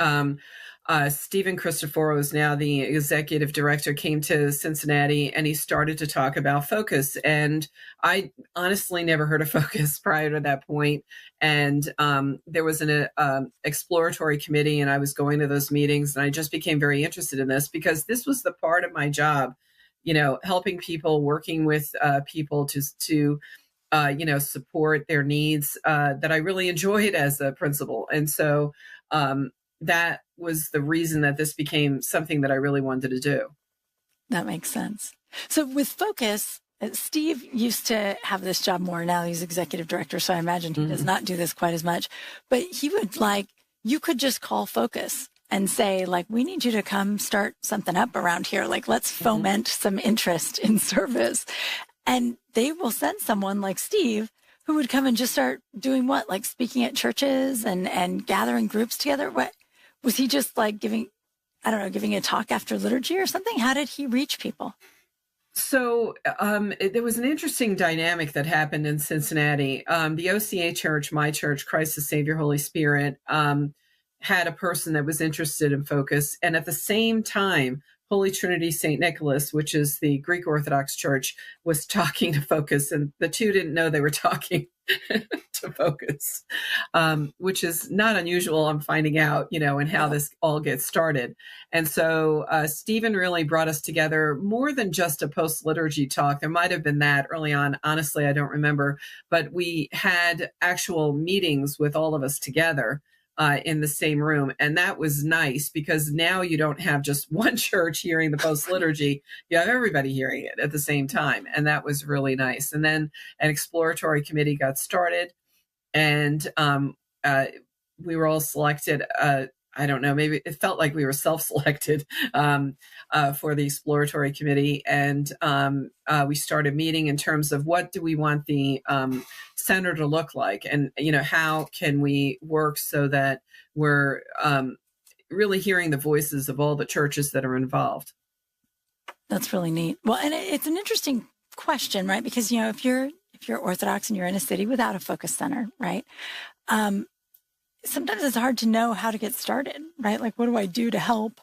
B: Stephen Christoforo is now the executive director, came to Cincinnati, and he started to talk about Focus. And I honestly never heard of Focus prior to that point. And there was an exploratory committee, and I was going to those meetings, and I just became very interested in this because this was the part of my job, helping people, working with people to support their needs that I really enjoyed as a principal. And so that was the reason that this became something that I really wanted to do.
A: That makes sense. So with Focus, Steve used to have this job more. Now he's executive director, so I imagine he does not do this quite as much. But he would you could just call Focus and say, we need you to come start something up around here. Let's foment some interest in service. And they will send someone like Steve who would come and just start doing what? Like speaking at churches and gathering groups together? What was he just like giving a talk after liturgy or something? How did he reach people?
B: So there was an interesting dynamic that happened in Cincinnati. The OCA Church, my church, Christ the Savior, Holy Spirit, had a person that was interested in Focus. And at the same time, Holy Trinity St. Nicholas, which is the Greek Orthodox Church, was talking to Focus. And the two didn't know they were talking to Focus, which is not unusual, I'm finding out, and how this all gets started. And so Stephen really brought us together more than just a post-liturgy talk. There might have been that early on. Honestly, I don't remember. But we had actual meetings with all of us together in the same room. And that was nice because now you don't have just one church hearing the post-liturgy. You have everybody hearing it at the same time. And that was really nice. And then an exploratory committee got started, and we were all selected. I don't know, maybe it felt like we were self-selected for the exploratory committee. And we started meeting in terms of what do we want the center to look like? And, how can we work so that we're really hearing the voices of all the churches that are involved?
A: That's really neat. Well, and it's an interesting question, right? Because, if you're Orthodox and you're in a city without a focus center, right? Sometimes it's hard to know how to get started, right? Like, what do I do to help?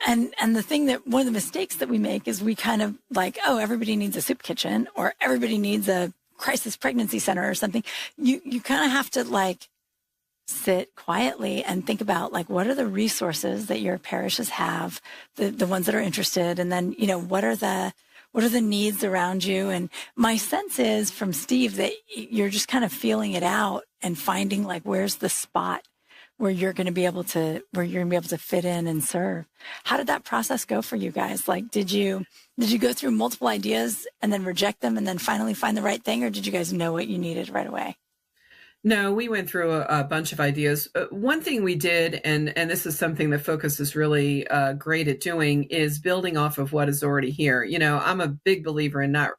A: And the thing that one of the mistakes that we make is we kind of like, oh, everybody needs a soup kitchen or everybody needs a crisis pregnancy center or something. You kind of have to like sit quietly and think about like, what are the resources that your parishes have, the ones that are interested? And then, what are the needs around you? And my sense is from Steve that you're just kind of feeling it out and finding like, where's the spot where you're going to be able to fit in and serve. How did that process go for you guys? Like, did you go through multiple ideas and then reject them and then finally find the right thing? Or did you guys know what you needed right away?
B: No, we went through a bunch of ideas. One thing we did, and this is something that Focus is really great at doing, is building off of what is already here. I'm a big believer in not,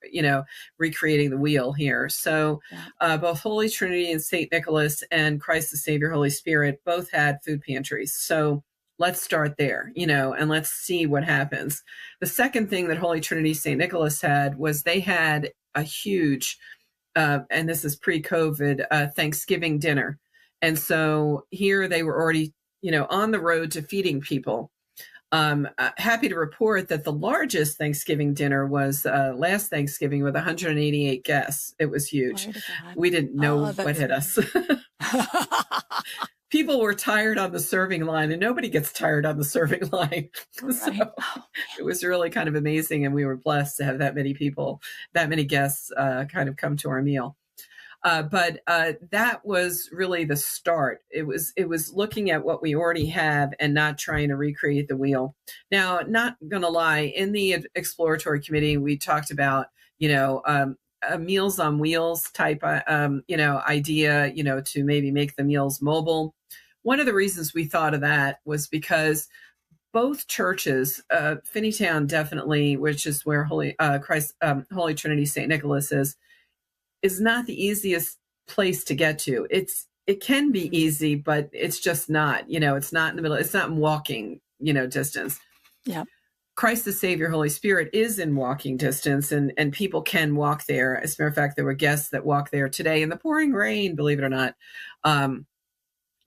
B: recreating the wheel here. So both Holy Trinity and St. Nicholas and Christ the Savior, Holy Spirit both had food pantries. So let's start there, and let's see what happens. The second thing that Holy Trinity St. Nicholas had was they had a huge and this is pre-COVID, Thanksgiving dinner. And so here they were already, on the road to feeding people. Happy to report that the largest Thanksgiving dinner was last Thanksgiving with 188 guests. It was huge. We didn't know what hit us. People were tired on the serving line, and nobody gets tired on the serving line. Right. So it was really kind of amazing. And we were blessed to have that many people, that many guests kind of come to our meal. But that was really the start. It was looking at what we already have and not trying to recreate the wheel. Now, not going to lie, in the exploratory committee, we talked about, a Meals on Wheels type, idea, to maybe make the meals mobile. One of the reasons we thought of that was because both churches, Finneytown definitely, which is where Holy Trinity St. Nicholas is not the easiest place to get to. It can be easy, but it's just not. It's not in the middle. It's not in walking, distance.
A: Yeah.
B: Christ the Savior, Holy Spirit is in walking distance, and people can walk there. As a matter of fact, there were guests that walked there today in the pouring rain, believe it or not.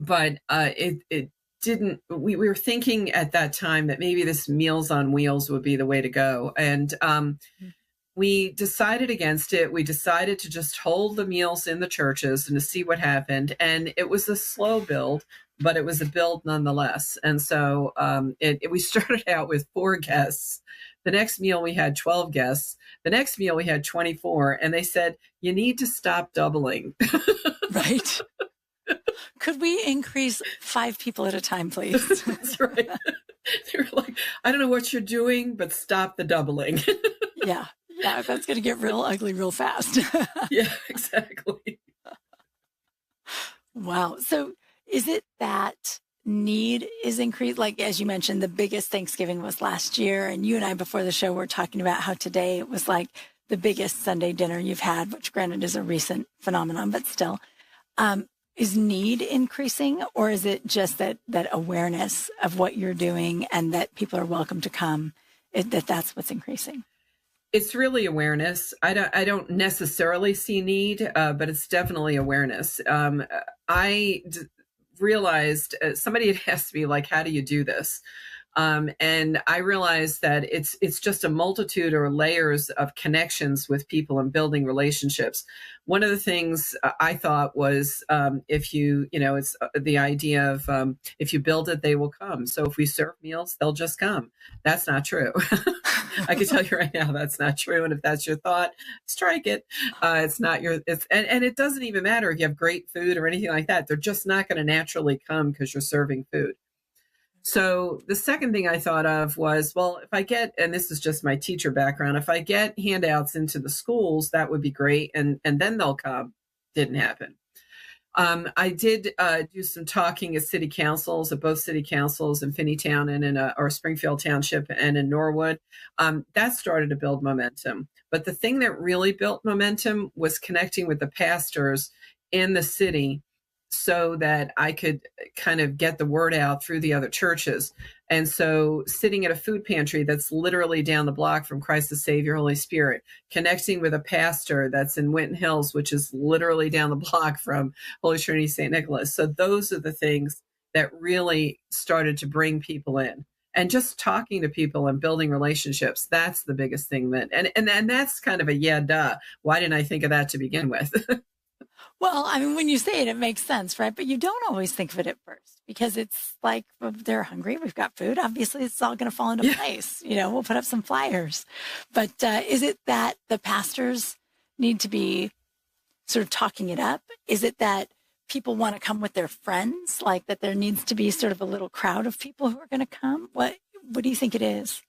B: But it didn't, we were thinking at that time that maybe this Meals on Wheels would be the way to go. And we decided against it. We decided to just hold the meals in the churches and to see what happened. And it was a slow build, but it was a build nonetheless. And so we started out with 4 guests. The next meal we had 12 guests. The next meal we had 24. And they said, you need to stop doubling.
A: Right. Could we increase 5 people at a time, please?
B: That's right. They were like, I don't know what you're doing, but stop the doubling.
A: Yeah. Yeah. That's going to get real ugly real fast.
B: Yeah, exactly.
A: Wow. So is it that need is increased? Like, as you mentioned, the biggest Thanksgiving was last year. And you and I, before the show, were talking about how today it was like the biggest Sunday dinner you've had, which granted is a recent phenomenon, but still, is need increasing, or is it just that awareness of what you're doing and that people are welcome to come, that's what's increasing?
B: It's really awareness. I don't necessarily see need, but it's definitely awareness. I realized somebody had asked me, like, how do you do this? And I realized that it's just a multitude or layers of connections with people and building relationships. One of the things I thought was, if it's the idea of, if you build it, they will come. So if we serve meals, they'll just come. That's not true. I can tell you right now, that's not true. And if that's your thought, strike it. It's not and it doesn't even matter if you have great food or anything like that. They're just not going to naturally come because you're serving food. So the second thing I thought of was, well, if I get, and this is just my teacher background, if I get handouts into the schools, that would be great. And then they'll come. Didn't happen. I did do some talking at city councils, at both city councils in Finneytown and or Springfield Township and in Norwood. That started to build momentum. But the thing that really built momentum was connecting with the pastors in the city, so that I could kind of get the word out through the other churches. And so sitting at a food pantry that's literally down the block from Christ the Savior, Holy Spirit, connecting with a pastor that's in Winton Hills, which is literally down the block from Holy Trinity St. Nicholas. So those are the things that really started to bring people in. And just talking to people and building relationships, that's the biggest thing and that's kind of a yeah, duh. Why didn't I think of that to begin with?
A: Well, I mean, when you say it, it makes sense, right? But you don't always think of it at first, because it's like, well, they're hungry. We've got food. Obviously, it's all going to fall into place. We'll put up some flyers. But is it that the pastors need to be sort of talking it up? Is it that people want to come with their friends, like that there needs to be sort of a little crowd of people who are going to come? What do you think it is?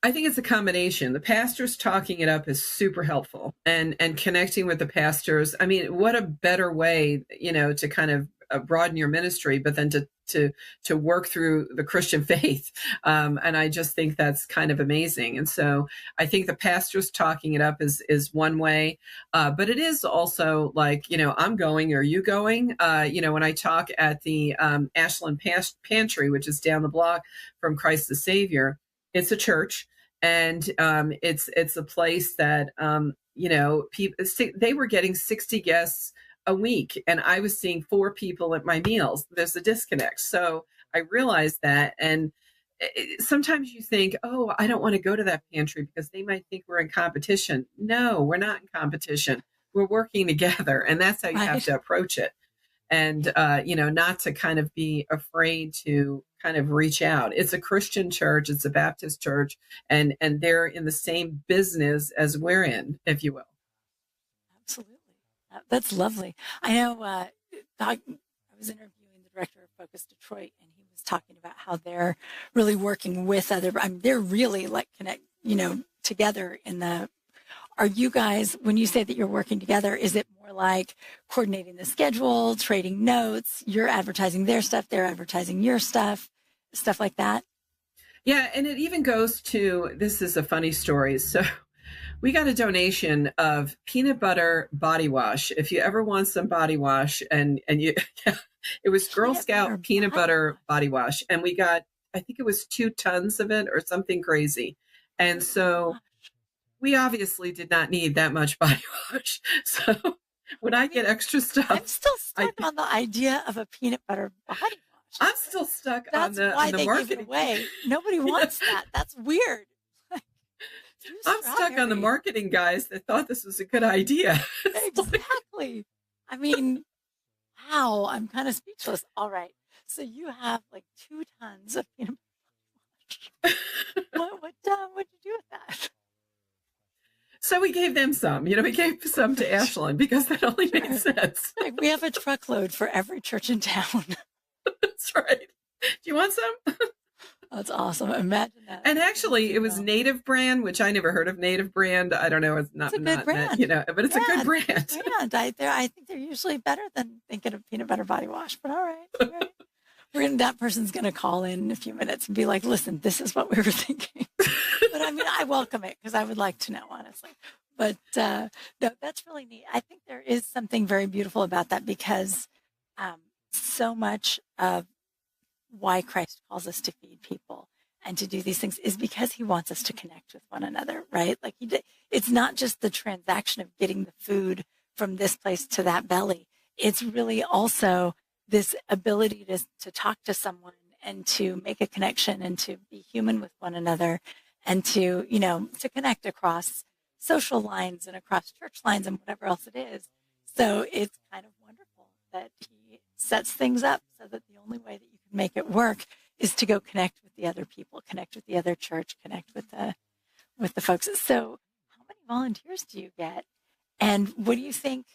B: I think it's a combination. The pastors talking it up is super helpful, and connecting with the pastors. I mean, what a better way, to kind of broaden your ministry, but then to work through the Christian faith. And I just think that's kind of amazing. And so I think the pastors talking it up is one way, but it is also like, I'm going, are you going? When I talk at the Ashland Pantry, which is down the block from Christ the Savior, it's a church, and it's a place that people, they were getting 60 guests a week, and I was seeing 4 people at my meals. There's a disconnect. So I realized that, and sometimes you think, oh, I don't want to go to that pantry because they might think we're in competition. No, we're not in competition. We're working together, and that's how you have to approach it. And not to kind of be afraid to kind of reach out. It's a Christian church. It's a Baptist church, and they're in the same business as we're in, if you will.
A: Absolutely. That's lovely. I know I was interviewing the director of FOCUS Detroit, and he was talking about how they're really working with they're really like together in the, are you guys, when you say that you're working together, is it more like coordinating the schedule, trading notes, you're advertising their stuff, they're advertising your stuff like that?
B: Yeah. And it even goes to, this is a funny story. So we got a donation of peanut butter body wash. If you ever want some body wash, and you, it was Girl Scout peanut butter body wash. And we got, I think it was 2 tons of it or something crazy. And so we obviously did not need that much body wash. So when I get extra stuff,
A: I'm still stuck on the idea of a peanut butter body wash.
B: I'm still stuck on the
A: why they
B: marketing.
A: give it away. Nobody wants that. That's weird.
B: I'm stuck on the marketing guys that thought this was a good idea.
A: Exactly. I mean, wow, I'm kind of speechless. All right. So you have like 2 tons of peanut butter wash. What'd you do with that?
B: So we gave them some, we gave some to Ashland because that only made sense.
A: Like, we have a truckload for every church in town.
B: That's right. Do you want some?
A: That's awesome. Imagine that.
B: And actually, it was Native Brand, which I never heard of Native Brand. I don't know. It's not
A: a good brand.
B: But it's a good brand.
A: I think they're usually better than thinking of peanut butter body wash, but all right. That person's going to call in a few minutes and be like, listen, this is what we were thinking. But I mean, I welcome it because I would like to know, honestly. But no, that's really neat. I think there is something very beautiful about that because so much of why Christ calls us to feed people and to do these things is because he wants us to connect with one another, right? Like it's not just the transaction of getting the food from this place to that belly. It's really also this ability to talk to someone and to make a connection and to be human with one another and to, to connect across social lines and across church lines and whatever else it is. So it's kind of wonderful that he sets things up so that the only way that you can make it work is to go connect with the other people, connect with the other church, connect with the folks. So how many volunteers do you get? And what do you think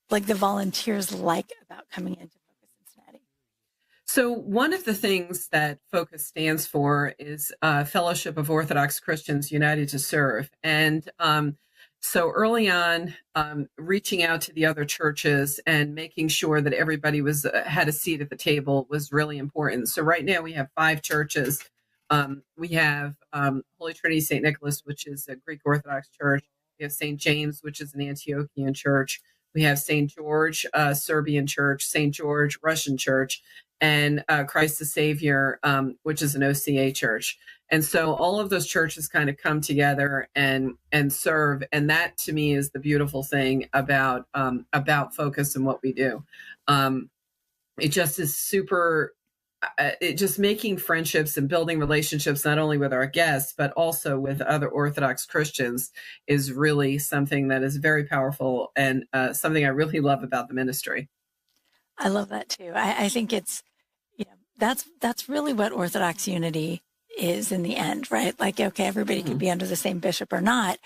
A: like the volunteers like about coming into FOCUS Cincinnati?
B: So one of the things that FOCUS stands for is Fellowship of Orthodox Christians United to Serve. And so early on, reaching out to the other churches and making sure that everybody had a seat at the table was really important. So right now we have 5 churches. We have Holy Trinity St. Nicholas, which is a Greek Orthodox church. We have St. James, which is an Antiochian church. We have St. George, Serbian church, St. George, Russian church, and Christ the Savior, which is an OCA church. And so all of those churches kind of come together and serve. And that to me is the beautiful thing about FOCUS and what we do. It just is super, it just making friendships and building relationships, not only with our guests, but also with other Orthodox Christians is really something that is very powerful and something I really love about the ministry.
A: I love that too. I think it's, that's really what Orthodox unity is in the end, right? Like, okay, everybody can be under the same bishop or not,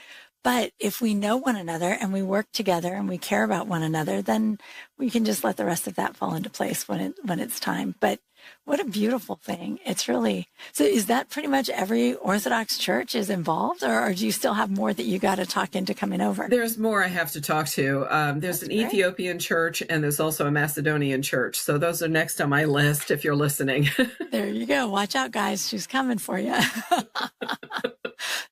A: but if we know one another and we work together and we care about one another, then we can just let the rest of that fall into place when it's time. But what a beautiful thing. It's really, so is that pretty much every Orthodox church is involved, or do you still have more that you got to talk into coming over?
B: There's more I have to talk to. There's an Ethiopian church and there's also a Macedonian church. So those are next on my list if you're listening.
A: There you go. Watch out, guys. She's coming for you.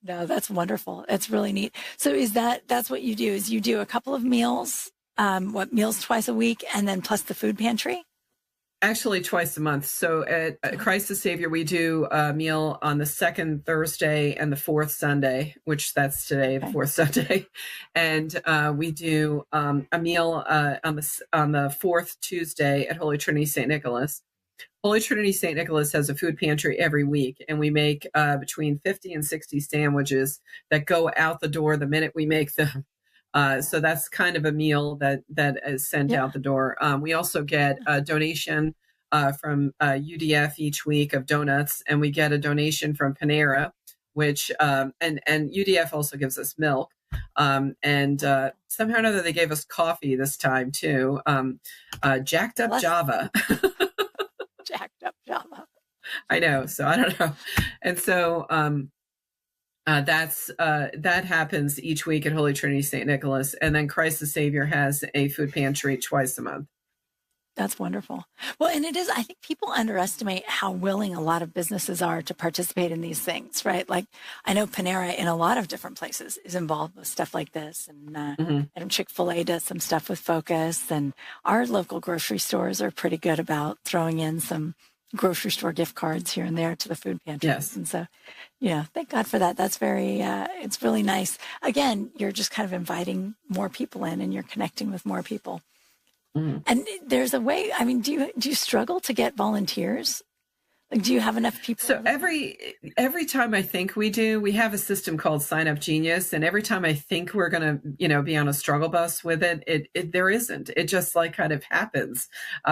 A: No, that's wonderful. It's really neat. So that's what you do is you do a couple of meals, meals twice a week and then plus the food pantry?
B: Actually, twice a month. So at Christ the Savior, we do a meal on the second Thursday and the fourth Sunday, which that's today, the fourth Sunday. And we do a meal on the fourth Tuesday at Holy Trinity St. Nicholas. Holy Trinity St. Nicholas has a food pantry every week, and we make between 50 and 60 sandwiches that go out the door the minute we make them. So that's kind of a meal that is sent out the door. We also get a donation from UDF each week of donuts, and we get a donation from Panera, which and UDF also gives us milk. And somehow or another they gave us coffee this time too. Jacked up Java.
A: Jacked up Java.
B: I know. So I don't know. And so that happens each week at Holy Trinity St. Nicholas. And then Christ the Savior has a food pantry twice a month.
A: That's wonderful. Well, and it is, I think people underestimate how willing a lot of businesses are to participate in these things, right? Like I know Panera in a lot of different places is involved with stuff like this. And Chick-fil-A does some stuff with FOCUS, and our local grocery stores are pretty good about throwing in some grocery store gift cards here and there to the food pantry.
B: Yes.
A: And so, thank God for that. That's very, it's really nice. Again, you're just kind of inviting more people in and you're connecting with more people. And there's a way, I mean, do you struggle to get volunteers? Like, do you have enough people?
B: So every time I think we do, we have a system called Sign Up Genius. And every time I think we're going to, be on a struggle bus with it, there isn't. It just like kind of happens.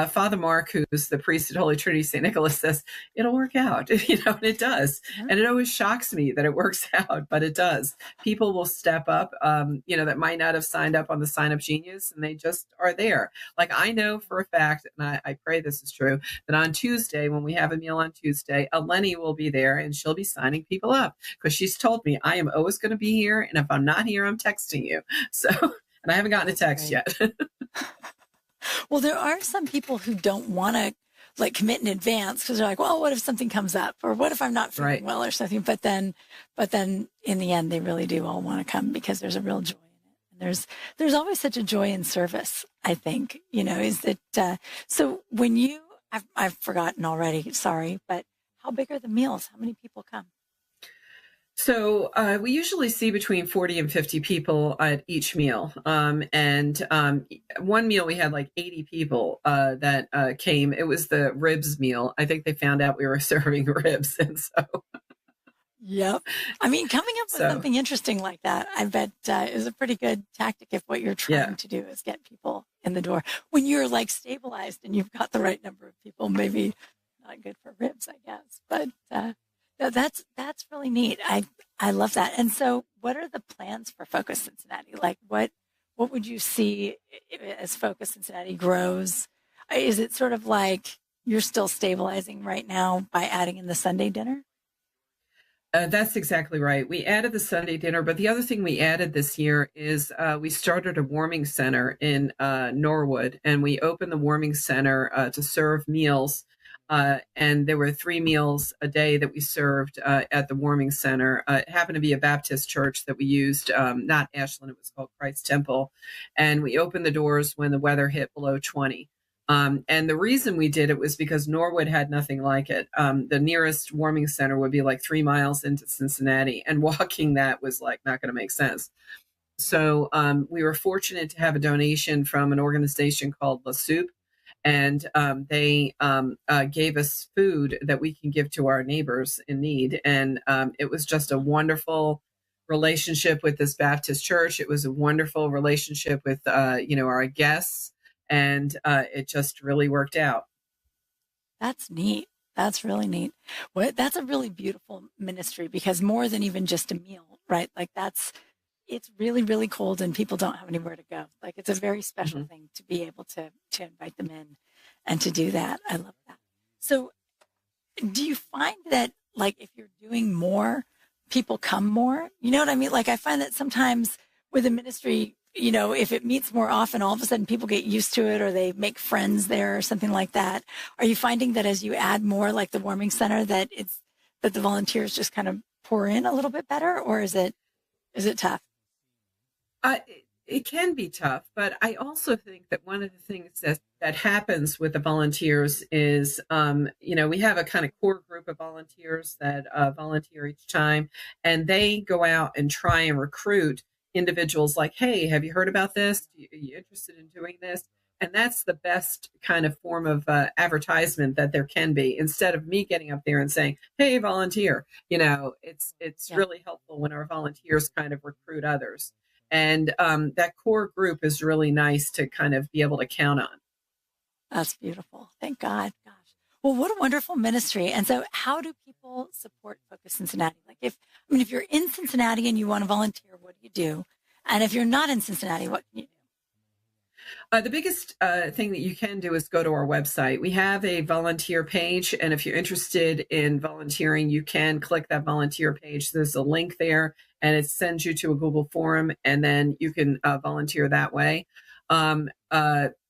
B: Father Mark, who's the priest at Holy Trinity St. Nicholas, says, it'll work out, and it does. And it always shocks me that it works out, but it does. People will step up, that might not have signed up on the Sign Up Genius, and they just are there. Like I know for a fact, and I pray this is true, that on Tuesday, when we have a meal on Tuesday, Eleni will be there and she'll be signing people up because she's told me I am always going to be here. And if I'm not here, I'm texting you. So, and I haven't gotten a text yet.
A: Well, there are some people who don't want to like commit in advance because they're like, well, what if something comes up or what if I'm not feeling well or something? But then in the end, they really do all want to come because there's a real joy There's always such a joy in service, I think, is that, so when I've forgotten already, sorry, but how big are the meals? How many people come?
B: So we usually see between 40 and 50 people at each meal. One meal we had like 80 people that came. It was the ribs meal. I think they found out we were serving ribs. And so.
A: Yep. I mean, coming up with something interesting like that, I bet is a pretty good tactic if what you're trying to do is get people in the door. When you're like stabilized and you've got the right number of people, maybe not good for ribs, I guess. But that's really neat. I love that. And so what are the plans for Focus Cincinnati? Like what would you see as Focus Cincinnati grows? Is it sort of like you're still stabilizing right now by adding in the Sunday dinner?
B: That's exactly right. We added the Sunday dinner, but the other thing we added this year is we started a warming center in Norwood, and we opened the warming center to serve meals. And there were 3 meals a day that we served at the warming center. It happened to be a Baptist church that we used, not Ashland, it was called Christ Temple. And we opened the doors when the weather hit below 20. And the reason we did it was because Norwood had nothing like it. The nearest warming center would be like 3 miles into Cincinnati, and walking that was like not going to make sense. So we were fortunate to have a donation from an organization called La Soup, and they gave us food that we can give to our neighbors in need. And it was just a wonderful relationship with this Baptist church. It was a wonderful relationship with our guests. And it just really worked out.
A: That's neat. That's really neat. Well, that's a really beautiful ministry, because more than even just a meal, right? Like it's really, really cold and people don't have anywhere to go. Like it's a very special thing to be able to invite them in and to do that. I love that. So do you find that like if you're doing more, people come more? You know what I mean? Like I find that sometimes with a ministry, if it meets more often, all of a sudden people get used to it or they make friends there or something like that. Are you finding that as you add more, like the warming center, that the volunteers just kind of pour in a little bit better, or is it tough?
B: It can be tough, but I also think that one of the things that happens with the volunteers is, we have a kind of core group of volunteers that volunteer each time, and they go out and try and recruit individuals like, hey, have you heard about this? Are you interested in doing this? And that's the best kind of form of advertisement that there can be, instead of me getting up there and saying, hey, volunteer. It's really helpful when our volunteers kind of recruit others. And that core group is really nice to kind of be able to count on.
A: That's beautiful. Thank God. Gosh. Well, what a wonderful ministry. And so how do people support Focus Cincinnati? Like if you're in Cincinnati and you want to volunteer, what do you do? And if you're not in Cincinnati, what can you do?
B: The biggest thing that you can do is go to our website. We have a volunteer page, and if you're interested in volunteering, you can click that volunteer page. There's a link there, and it sends you to a Google form, and then you can volunteer that way.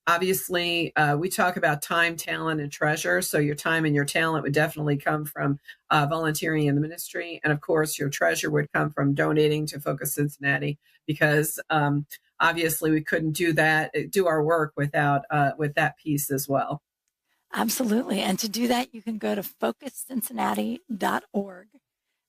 B: Obviously, we talk about time, talent, and treasure. So your time and your talent would definitely come from volunteering in the ministry. And of course, your treasure would come from donating to Focus Cincinnati, because obviously we couldn't do our work without with that piece as well.
A: Absolutely. And to do that, you can go to focuscincinnati.org.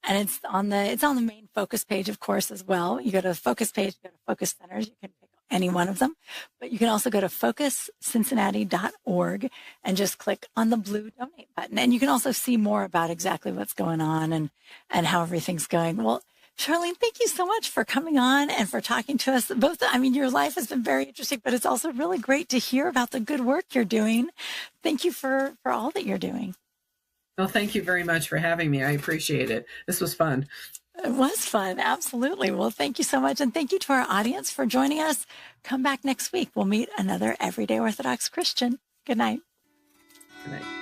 A: And it's on the main Focus page, of course, as well. You go to the Focus page, you go to Focus Centers, you can pick any one of them. But you can also go to focuscincinnati.org and just click on the blue donate button. And you can also see more about exactly what's going on and how everything's going. Well, Charlene, thank you so much for coming on and for talking to us. Both, your life has been very interesting, but it's also really great to hear about the good work you're doing. Thank you for all that you're doing.
B: Well, thank you very much for having me. I appreciate it. This was fun.
A: It was fun. Absolutely. Well, thank you so much. And thank you to our audience for joining us. Come back next week. We'll meet another everyday Orthodox Christian. Good night.
B: Good night.